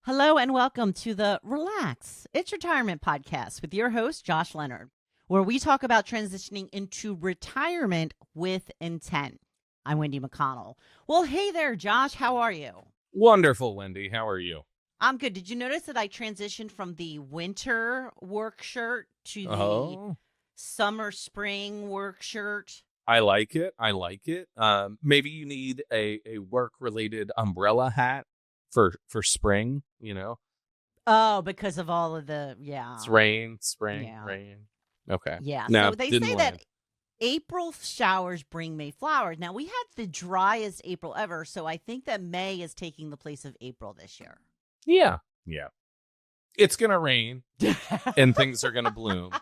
Hello and welcome to the Relax, It's Retirement podcast with your host, Josh Leonard, where we talk about transitioning into retirement with intent. I'm Wendy McConnell. Well, hey there, Josh. How are you? Wonderful, Wendy. How are you? I'm good. Did you notice that I transitioned from the winter work shirt to the summer, spring work shirt? I like it. Maybe you need a work-related umbrella hat for spring, you know? Oh, because of all of the, It's rain. Okay. Yeah. No, So they say that April showers bring May flowers. Now, we had the driest April ever, so I think that May is taking the place of April this year. Yeah. It's going to rain and things are going to bloom.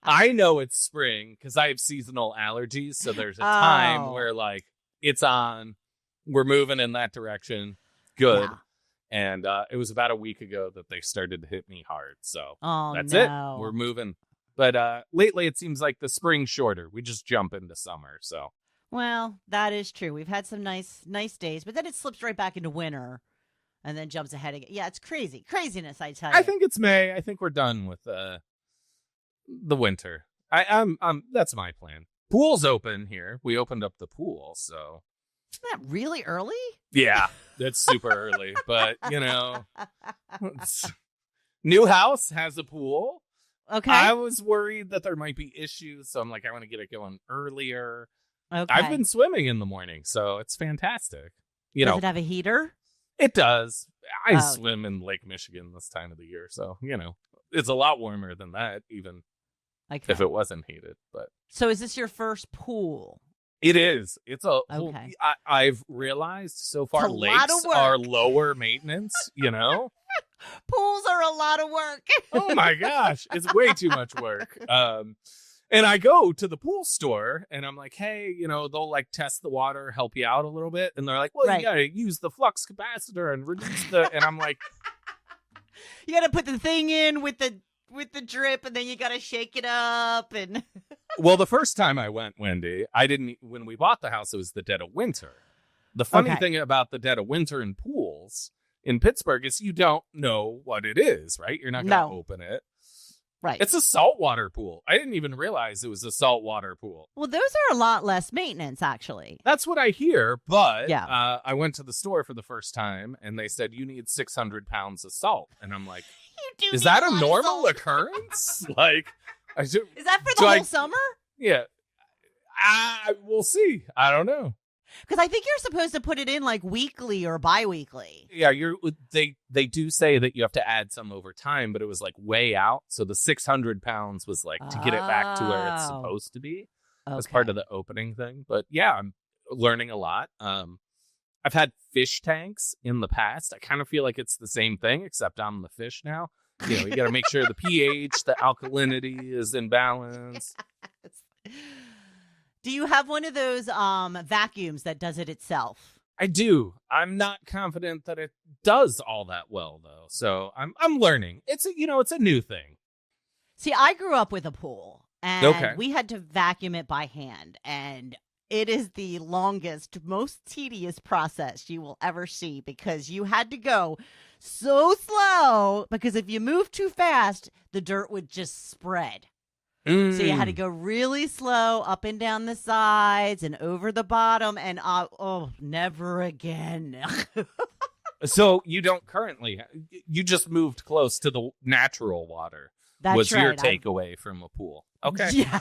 I know it's spring because I have seasonal allergies, so there's a time where, like, it's on, we're moving in that direction. Good. Yeah. And it was about a week ago that they started to hit me hard. So that's it. We're moving. But lately it seems like the spring's shorter. We just jump into summer. So, well, that is true. We've had some nice days, but then it slips right back into winter and then jumps ahead again. Yeah, it's craziness, I tell you. I think it's May. I think we're done with the winter. I'm that's my plan. Pool's open here. We opened up the pool, so. Isn't that really early? Yeah, that's super early. But, you know, new house has a pool. Okay. I was worried that there might be issues, so I'm like, I want to get it going earlier. Okay. I've been swimming in the morning, so it's fantastic. Does it have a heater? It does. I swim in Lake Michigan this time of the year, so, you know, it's a lot warmer than that, even if it wasn't heated. But so is this your first pool? It is. It's a whole, I've realized so far lakes are lower maintenance, you know? Pools are a lot of work. Oh my gosh. It's way too much work. And I go to the pool store and I'm like, hey, you know, they'll like test the water, help you out a little bit. And they're like, well, you got to use the flux capacitor and reduce and I'm like, you got to put the thing in with the drip and then you got to shake it up. And well, the first time I went, Wendy, when we bought the house, it was the dead of winter. The funny thing about the dead of winter in pools in Pittsburgh is you don't know what it is, right? You're not going to open it. Right. It's a saltwater pool. I didn't even realize it was a saltwater pool. Well, those are a lot less maintenance, actually. That's what I hear, but I went to the store for the first time, and they said, you need 600 pounds of salt. And I'm like, is that a normal occurrence? Like, is that for the whole summer? Yeah. We'll see. I don't know. Because I think you're supposed to put it in like weekly or bi-weekly. Yeah, they do say that you have to add some over time, but it was like way out. So the 600 pounds was like to get it back to where it's supposed to be as part of the opening thing. But yeah, I'm learning a lot. I've had fish tanks in the past. I kind of feel like it's the same thing, except I'm the fish now. You know, you got to make sure the pH, the alkalinity is in balance. Yes. Do you have one of those vacuums that does it itself? I do. I'm not confident that it does all that well, though. So I'm learning. It's a new thing. See, I grew up with a pool, and we had to vacuum it by hand, and it is the longest, most tedious process you will ever see because you had to go so slow because if you move too fast, the dirt would just spread. So you had to go really slow up and down the sides and over the bottom and never again. So you don't currently, you just moved close to the natural water. That's was right. Your takeaway from a pool. Okay. Yeah.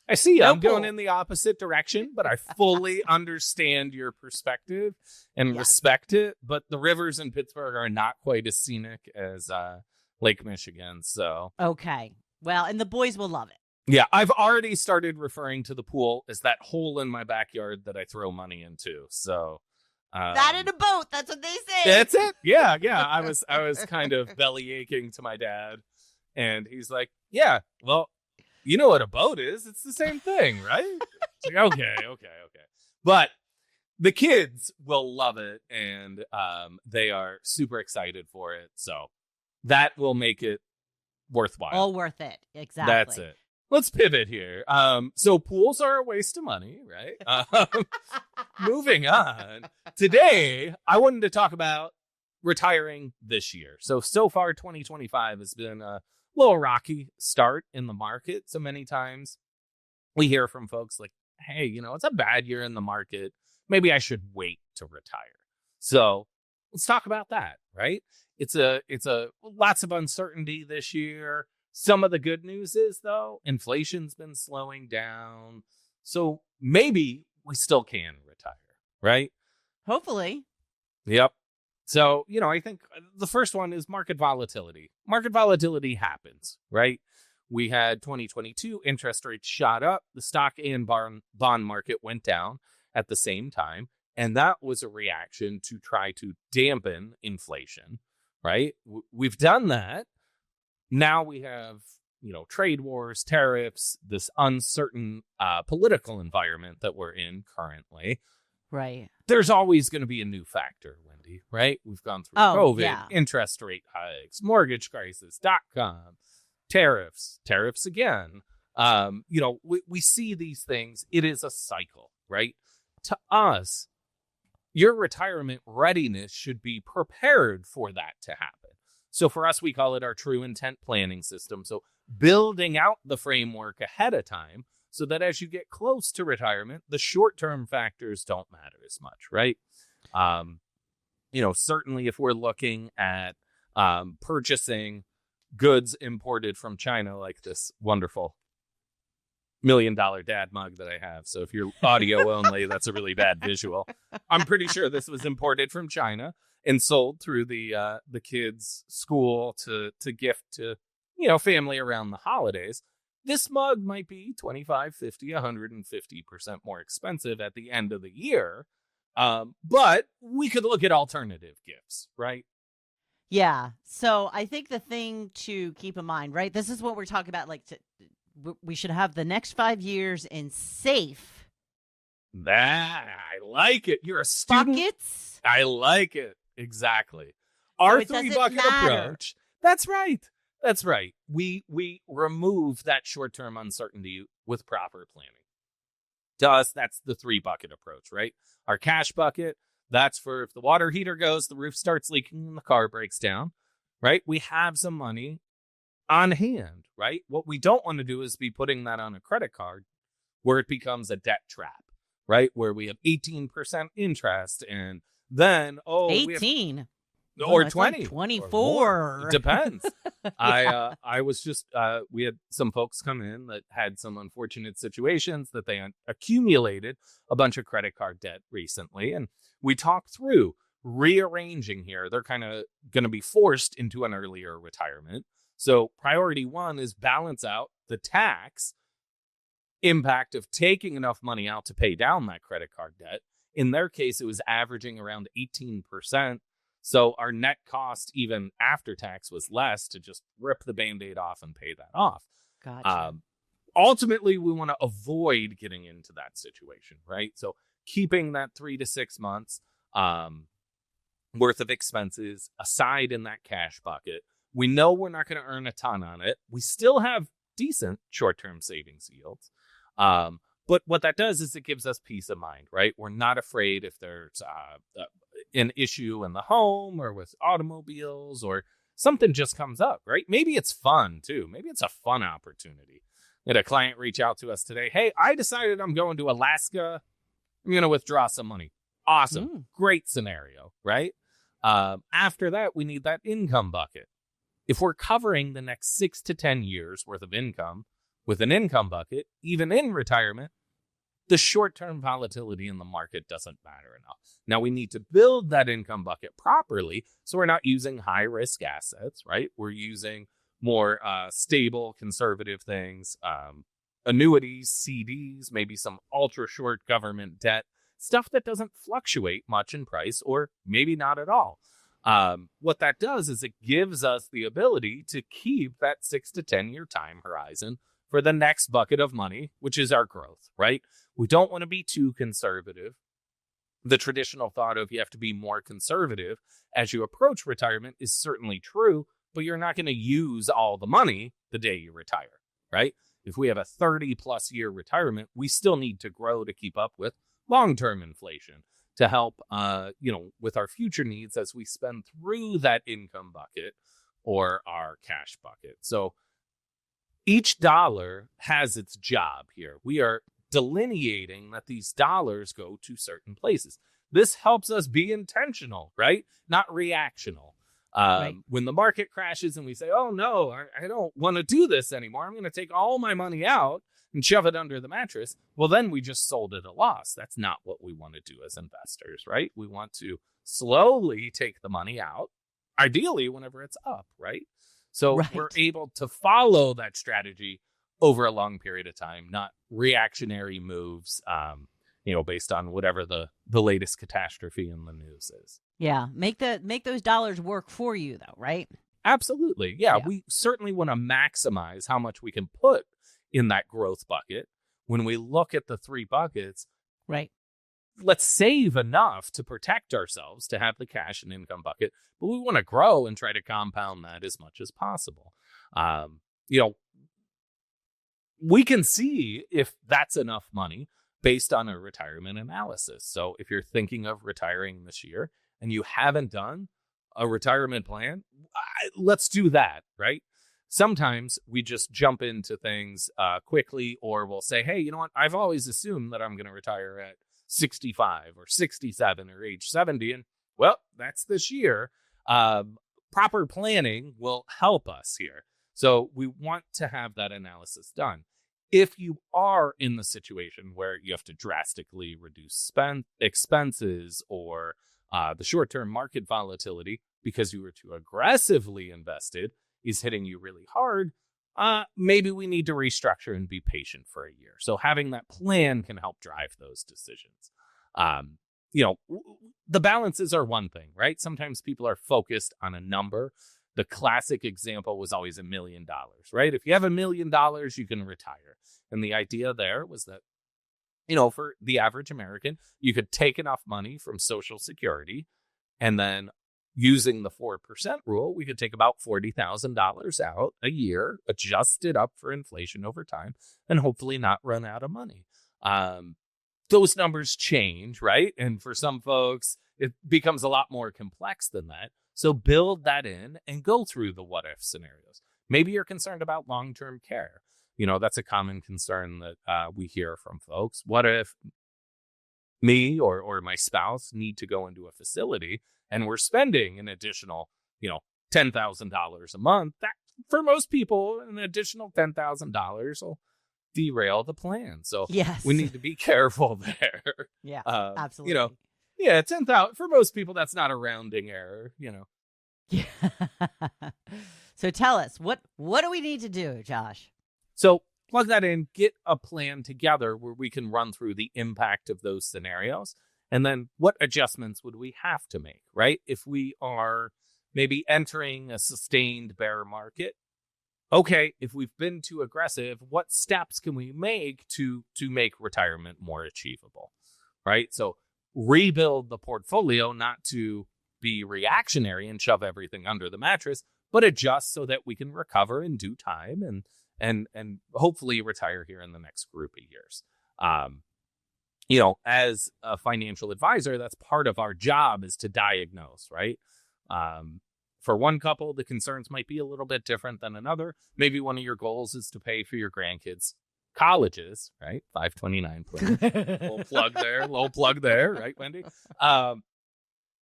I see. I'm going in the opposite direction, but I fully understand your perspective and respect it. But the rivers in Pittsburgh are not quite as scenic as Lake Michigan. So okay. Well, and the boys will love it. Yeah, I've already started referring to the pool as that hole in my backyard that I throw money into. So that in a boat. That's what they say. That's it. Yeah. I was kind of belly aching to my dad, and he's like, "Yeah, well, you know what a boat is? It's the same thing, right?" It's like, okay. But the kids will love it, and they are super excited for it. So that will make it worthwhile. All worth it. Exactly. That's it. Let's pivot here. So pools are a waste of money, right? Moving on. Today, I wanted to talk about retiring this year. So far 2025 has been a little rocky start in the market. So many times we hear from folks like, hey, it's a bad year in the market. Maybe I should wait to retire. So let's talk about that, right? It's a lots of uncertainty this year. Some of the good news is, though, inflation's been slowing down. So maybe we still can retire, right? Hopefully. Yep. So, I think the first one is market volatility. Market volatility happens, right? We had 2022, interest rates shot up, the stock and bond market went down at the same time. And that was a reaction to try to dampen inflation, right? We've done that. Now we have, trade wars, tariffs, this uncertain political environment that we're in currently. Right. There's always going to be a new factor, Wendy, right? We've gone through COVID, interest rate hikes, mortgage crisis, .com, tariffs again. We see these things. It is a cycle, right? To us, your retirement readiness should be prepared for that to happen. So for us, we call it our true intent planning system. So building out the framework ahead of time so that as you get close to retirement, the short-term factors don't matter as much, right? Certainly if we're looking at purchasing goods imported from China, like this wonderful $1 million dad mug that I have. So if you're audio only, that's a really bad visual. I'm pretty sure this was imported from China and sold through the kids' school to gift to, family around the holidays. This mug might be 25, 50, 150% more expensive at the end of the year. But we could look at alternative gifts, right? Yeah. So I think the thing to keep in mind, right? This is what we're talking about. We should have the next 5 years in safe. I like it. You're a student. Buckets. I like it. Exactly. Our 3-bucket approach. That's right. We remove that short-term uncertainty with proper planning. To us, that's the 3-bucket approach, right? Our cash bucket, that's for if the water heater goes, the roof starts leaking, and the car breaks down, right? We have some money on hand, right? What we don't want to do is be putting that on a credit card where it becomes a debt trap, right? Where we have 18% interest and then, 18 or 20, like 24. It depends. I was just, we had some folks come in that had some unfortunate situations that they accumulated a bunch of credit card debt recently. And we talked through rearranging here. They're kind of going to be forced into an earlier retirement. So priority one is balance out the tax impact of taking enough money out to pay down that credit card debt. In their case, it was averaging around 18%. So our net cost, even after tax, was less to just rip the Band-Aid off and pay that off. Gotcha. Ultimately, we want to avoid getting into that situation, right? So keeping that 3 to 6 months worth of expenses aside in that cash bucket. We know we're not going to earn a ton on it. We still have decent short-term savings yields. But what that does is it gives us peace of mind, right? We're not afraid if there's an issue in the home or with automobiles or something just comes up, right? Maybe it's fun too. Maybe it's a fun opportunity. We had a client reach out to us today. Hey, I decided I'm going to Alaska. I'm going to withdraw some money. Awesome. Great scenario, right? After that, we need that income bucket. If we're covering the next 6 to 10 years worth of income with an income bucket, even in retirement, the short-term volatility in the market doesn't matter enough. Now, we need to build that income bucket properly so we're not using high-risk assets, right? We're using more stable, conservative things, annuities, CDs, maybe some ultra-short government debt, stuff that doesn't fluctuate much in price or maybe not at all. What that does is it gives us the ability to keep that 6 to 10 year time horizon for the next bucket of money, which is our growth, right? We don't want to be too conservative. The traditional thought of you have to be more conservative as you approach retirement is certainly true, but you're not going to use all the money the day you retire, right? If we have a 30 plus year retirement, we still need to grow to keep up with long-term inflation. to help, with our future needs as we spend through that income bucket or our cash bucket. So each dollar has its job here. We are delineating that these dollars go to certain places. This helps us be intentional, right? Not reactional. Right. When the market crashes and we say, oh, no, I don't want to do this anymore. I'm going to take all my money out and shove it under the mattress. Well, then we just sold at a loss. That's not what we want to do as investors, right? We want to slowly take the money out, ideally whenever it's up, right? So we're able to follow that strategy over a long period of time, not reactionary moves, based on whatever the latest catastrophe in the news is. Yeah. Make those dollars work for you, though, right? Absolutely. Yeah. We certainly want to maximize how much we can put in that growth bucket. When we look at the three buckets, right, let's save enough to protect ourselves, to have the cash and income bucket, but we want to grow and try to compound that as much as possible. We can see if that's enough money based on a retirement analysis. So if you're thinking of retiring this year and you haven't done a retirement plan, let's do that, right? Sometimes we just jump into things quickly, or we'll say, hey, you know what? I've always assumed that I'm going to retire at 65 or 67 or age 70. And well, that's this year. Proper planning will help us here. So we want to have that analysis done. If you are in the situation where you have to drastically reduce expenses, or the short-term market volatility because you were too aggressively invested is hitting you really hard, maybe we need to restructure and be patient for a year. So having that plan can help drive those decisions. The balances are one thing, right? Sometimes people are focused on a number. The classic example was always $1 million, right? If you have $1 million, you can retire. And the idea there was that, for the average American, you could take enough money from Social Security, and then using the 4% rule, we could take about $40,000 out a year, adjust it up for inflation over time, and hopefully not run out of money. Those numbers change, right? And for some folks, it becomes a lot more complex than that. So build that in and go through the what if scenarios. Maybe you're concerned about long-term care. That's a common concern that we hear from folks. What if me or my spouse need to go into a facility and we're spending an additional, $10,000 a month? That, for most people, an additional $10,000 will derail the plan. So yes, we need to be careful there. Yeah, absolutely. 10,000 for most people, that's not a rounding error. Yeah. So tell us, what do we need to do, Josh? So plug that in, get a plan together where we can run through the impact of those scenarios. And then what adjustments would we have to make, right? If we are maybe entering a sustained bear market, okay, if we've been too aggressive, what steps can we make to make retirement more achievable, right? So rebuild the portfolio, not to be reactionary and shove everything under the mattress, but adjust so that we can recover in due time and hopefully retire here in the next group of years. As a financial advisor, that's part of our job, is to diagnose, right? For one couple, the concerns might be a little bit different than another. Maybe one of your goals is to pay for your grandkids' colleges, right? 529 plan. Little plug there, right, Wendy?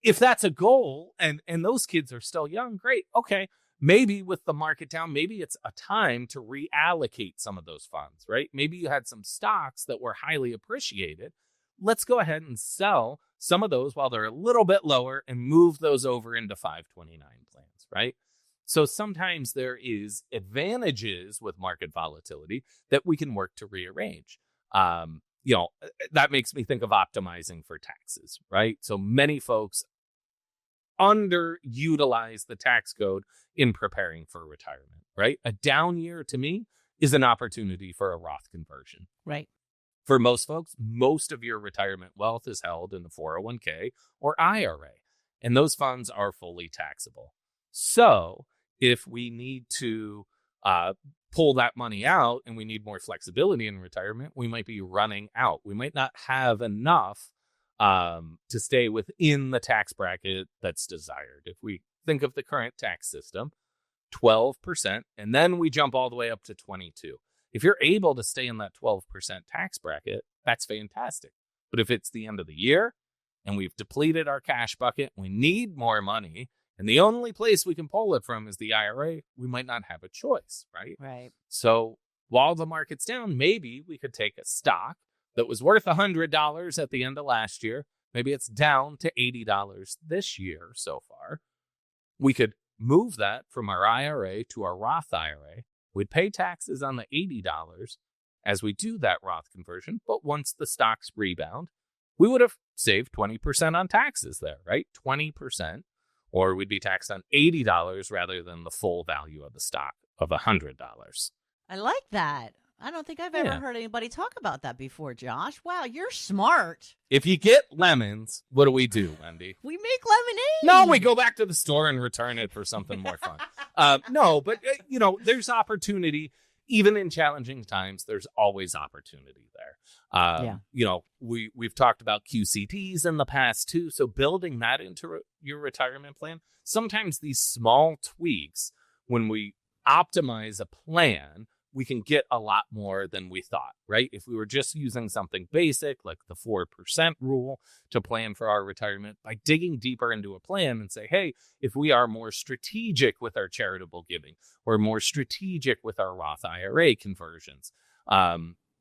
If that's a goal and those kids are still young, great. Okay. Maybe with the market down, maybe it's a time to reallocate some of those funds, right? Maybe you had some stocks that were highly appreciated. Let's go ahead and sell some of those while they're a little bit lower and move those over into 529 plans, right? So sometimes there is advantages with market volatility that we can work to rearrange. That makes me think of optimizing for taxes, right? So many folks underutilize the tax code in preparing for retirement, right? A down year to me is an opportunity for a Roth conversion. Right. For most folks, most of your retirement wealth is held in the 401k or IRA, and those funds are fully taxable. So if we need to pull that money out and we need more flexibility in retirement, we might be running out. We might not have enough to stay within the tax bracket that's desired. If we think of the current tax system, 12%, and then we jump all the way up to 22. If you're able to stay in that 12% tax bracket, that's fantastic. But if it's the end of the year and we've depleted our cash bucket, we need more money, and the only place we can pull it from is the IRA, we might not have a choice, right? Right. So while the market's down, maybe we could take a stock that was worth $100 at the end of last year. Maybe it's down to $80 this year so far. We could move that from our IRA to our Roth IRA. We'd pay taxes on the $80 as we do that Roth conversion. But once the stocks rebound, we would have saved 20% on taxes there, right? 20%. Or we'd be taxed on $80 rather than the full value of the stock of $100. I like that. I don't think I've ever heard anybody talk about that before, Josh. Wow, you're smart. If you get lemons, what do we do, Wendy? We make lemonade. No, we go back to the store and return it for something more fun. No, but, there's opportunity. Even in challenging times, there's always opportunity there. We've talked about QCTs in the past, too. So building that into your retirement plan, sometimes these small tweaks, when we optimize a plan, we can get a lot more than we thought, right? If we were just using something basic like the 4% rule to plan for our retirement, by digging deeper into a plan and say, hey, if we are more strategic with our charitable giving or more strategic with our Roth IRA conversions,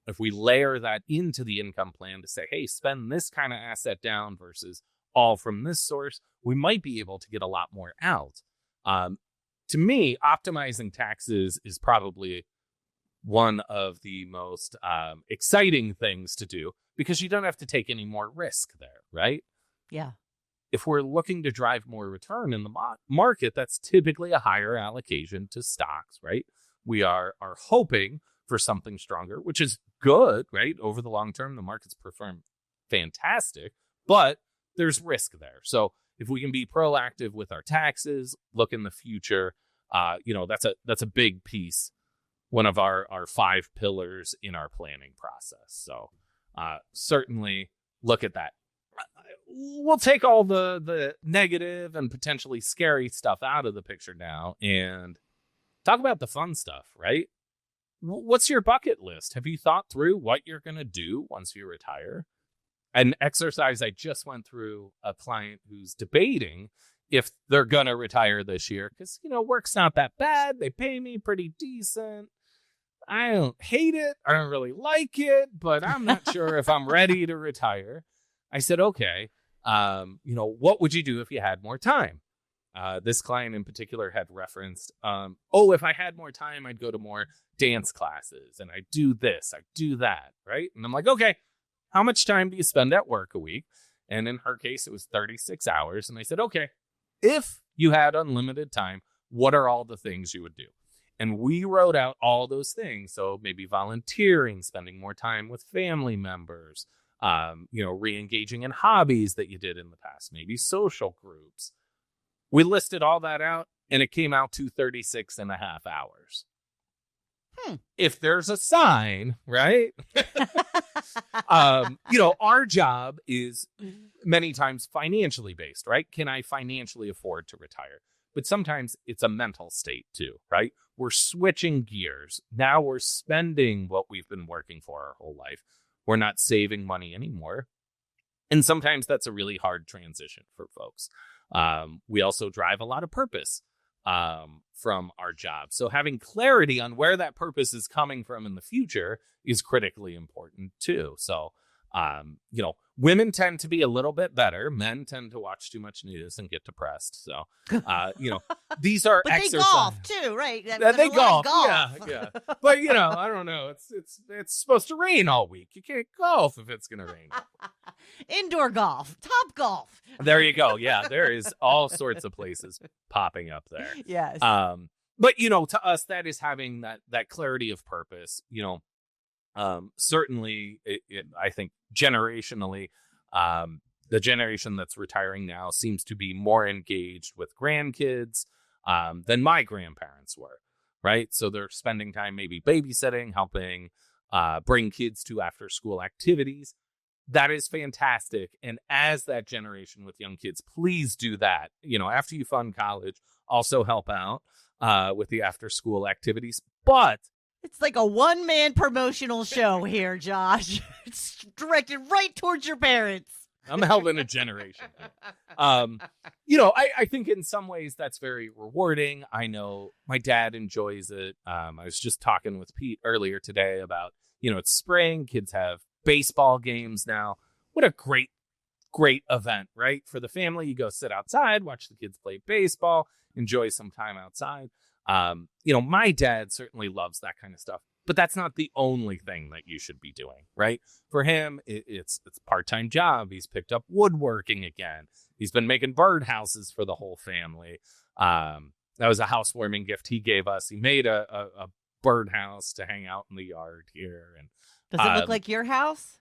if we layer that into the income plan to say, hey, spend this kind of asset down versus all from this source, we might be able to get a lot more out. To me, optimizing taxes is probably one of the most exciting things to do because you don't have to take any more risk there, right? Yeah. If we're looking to drive more return in the market, that's typically a higher allocation to stocks, right? We are hoping for something stronger, which is good, right? Over the long term, the markets perform fantastic, but there's risk there. So if we can be proactive with our taxes, look in the future, that's a big piece. One of our 5 pillars in our planning process. So certainly look at that. We'll take all the negative and potentially scary stuff out of the picture now and talk about the fun stuff, right? What's your bucket list? Have you thought through what you're going to do once you retire? An exercise I just went through a client who's debating if they're going to retire this year because, work's not that bad. They pay me pretty decent. I don't hate it. I don't really like it, but I'm not sure if I'm ready to retire. I said, okay, what would you do if you had more time? This client in particular had referenced, if I had more time, I'd go to more dance classes and I'd do this, I'd do that, right? And I'm like, okay, how much time do you spend at work a week? And in her case, it was 36 hours. And I said, okay, if you had unlimited time, what are all the things you would do? And we wrote out all those things. So maybe volunteering, spending more time with family members, re-engaging in hobbies that you did in the past, maybe social groups. We listed all that out and it came out to 36 and a half hours. If there's a sign, right? Our job is many times financially based, right? Can I financially afford to retire? But sometimes it's a mental state too, right? We're switching gears. Now we're spending what we've been working for our whole life. We're not saving money anymore. And sometimes that's a really hard transition for folks. We also drive a lot of purpose from our job. So having clarity on where that purpose is coming from in the future is critically important too. So, women tend to be a little bit better. Men tend to watch too much news and get depressed. So, these are but exercises. They golf too, right? They golf. Yeah. But I don't know. It's supposed to rain all week. You can't golf if it's going to rain. Indoor golf, Top Golf. There you go. Yeah, there is all sorts of places popping up there. Yes. But to us, that is having that clarity of purpose. Certainly, I think generationally, the generation that's retiring now seems to be more engaged with grandkids than my grandparents were, right? So they're spending time maybe babysitting, helping bring kids to after-school activities. that is fantastic. And as that generation with young kids, please do that. After you fund college, also help out with the after school activities. But it's like a one-man promotional show here, Josh. It's directed right towards your parents. I'm helping a generation. I think in some ways that's very rewarding. I know my dad enjoys it. I was just talking with Pete earlier today about, it's spring. Kids have baseball games now. What a great event, right? For the family, you go sit outside, watch the kids play baseball, enjoy some time outside. My dad certainly loves that kind of stuff, but that's not the only thing that you should be doing, right? For him, it's a part-time job. He's picked up woodworking again. He's been making birdhouses for the whole family. That was a housewarming gift he gave us. He made a birdhouse to hang out in the yard here. And does it look like your house?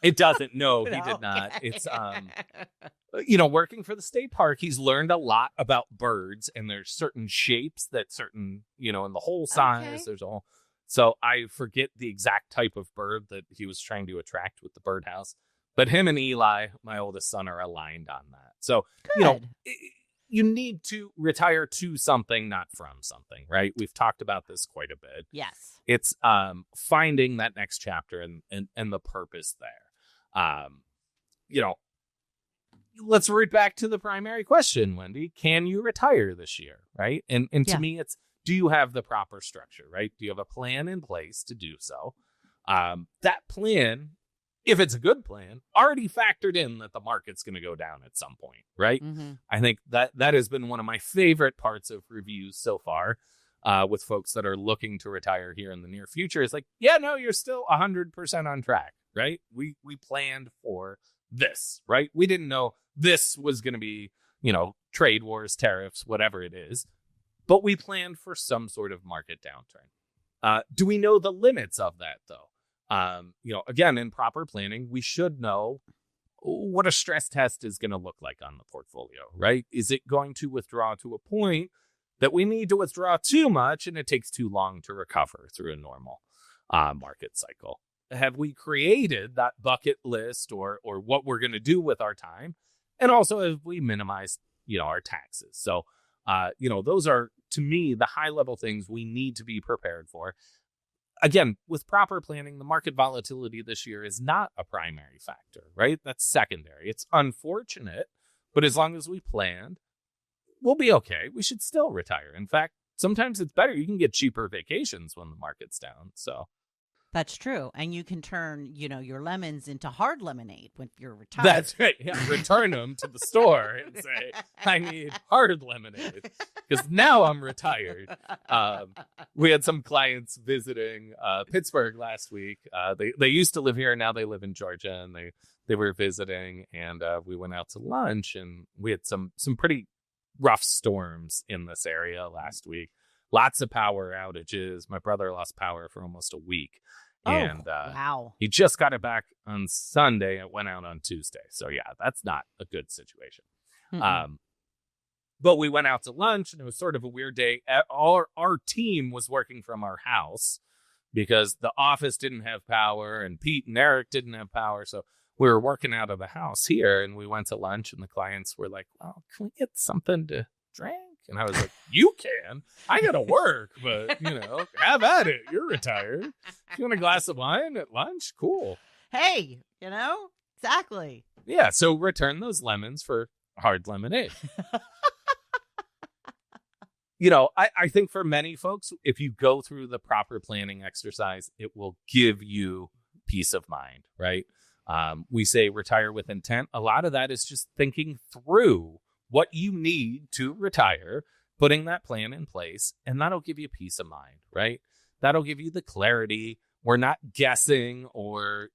It doesn't. No, he did not. It's, working for the state park, he's learned a lot about birds, and there's certain shapes that certain, in the whole size, there's all. So I forget the exact type of bird that he was trying to attract with the birdhouse. But him and Eli, my oldest son, are aligned on that. So, you need to retire to something, not from something, right? We've talked about this quite a bit. Yes. It's finding that next chapter and the purpose there. Let's root back to the primary question, Wendy. Can you retire this year, right? And to me, it's, do you have the proper structure, right? Do you have a plan in place to do so? That plan, if it's a good plan, already factored in that the market's going to go down at some point, right? Mm-hmm. I think that has been one of my favorite parts of reviews so far with folks that are looking to retire here in the near future. Is like, you're still 100% on track, right? We planned for this, right? We didn't know this was going to be, trade wars, tariffs, whatever it is, but we planned for some sort of market downturn. Do we know the limits of that, though? Again, in proper planning, we should know what a stress test is going to look like on the portfolio, right? Is it going to withdraw to a point that we need to withdraw too much and it takes too long to recover through a normal market cycle? Have we created that bucket list or what we're going to do with our time? And also, have we minimized, our taxes? So, those are, to me, the high level things we need to be prepared for. Again, with proper planning, the market volatility this year is not a primary factor, right? That's secondary. It's unfortunate, but as long as we planned, we'll be okay. We should still retire. In fact, sometimes it's better. You can get cheaper vacations when the market's down. So that's true. And you can turn, your lemons into hard lemonade when you're retired. That's right. Yeah. Return them to the store and say, I need hard lemonade because now I'm retired. We had some clients visiting Pittsburgh last week. They used to live here. Now they live in Georgia, and they were visiting, and we went out to lunch, and we had some pretty rough storms in this area last week. Lots of power outages. My brother lost power for almost a week. And wow. He just got it back on Sunday. It went out on Tuesday. So, yeah, that's not a good situation. But we went out to lunch, and it was sort of a weird day. Our team was working from our house because the office didn't have power, and Pete and Eric didn't have power. So we were working out of the house here, and we went to lunch, and the clients were like, well, can we get something to drink? And I was like, you can. I got to work, but, have at it. You're retired. If you want a glass of wine at lunch? Cool. Hey, exactly. Yeah, so return those lemons for hard lemonade. I think for many folks, if you go through the proper planning exercise, it will give you peace of mind, right? We say retire with intent. A lot of that is just thinking through what you need to retire, putting that plan in place, and that'll give you peace of mind, right? That'll give you the clarity. We're not guessing or,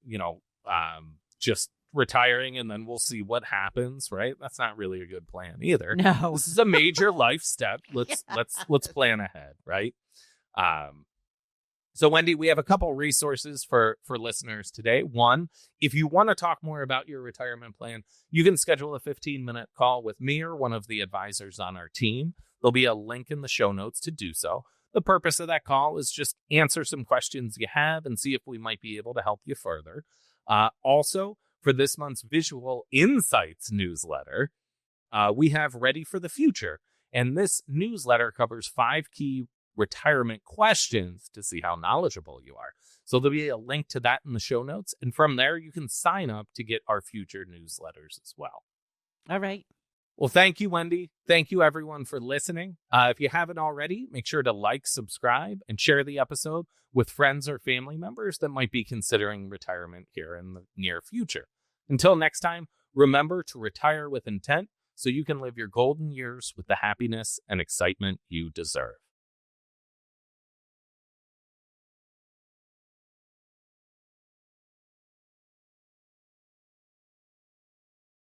just retiring and then we'll see what happens, right? That's not really a good plan either. No. This is a major life step. Let's plan ahead, right? So, Wendy, we have a couple resources for listeners today. One, if you want to talk more about your retirement plan, you can schedule a 15-minute call with me or one of the advisors on our team. There'll be a link in the show notes to do so. The purpose of that call is just answer some questions you have and see if we might be able to help you further. Also, For this month's Visual Insights newsletter, we have Ready for the Future. And this newsletter covers 5 key retirement questions to see how knowledgeable you are. So there'll be a link to that in the show notes. And from there, you can sign up to get our future newsletters as well. All right. Well, thank you, Wendy. Thank you, everyone, for listening. If you haven't already, make sure to like, subscribe, and share the episode with friends or family members that might be considering retirement here in the near future. Until next time, remember to retire with intent so you can live your golden years with the happiness and excitement you deserve.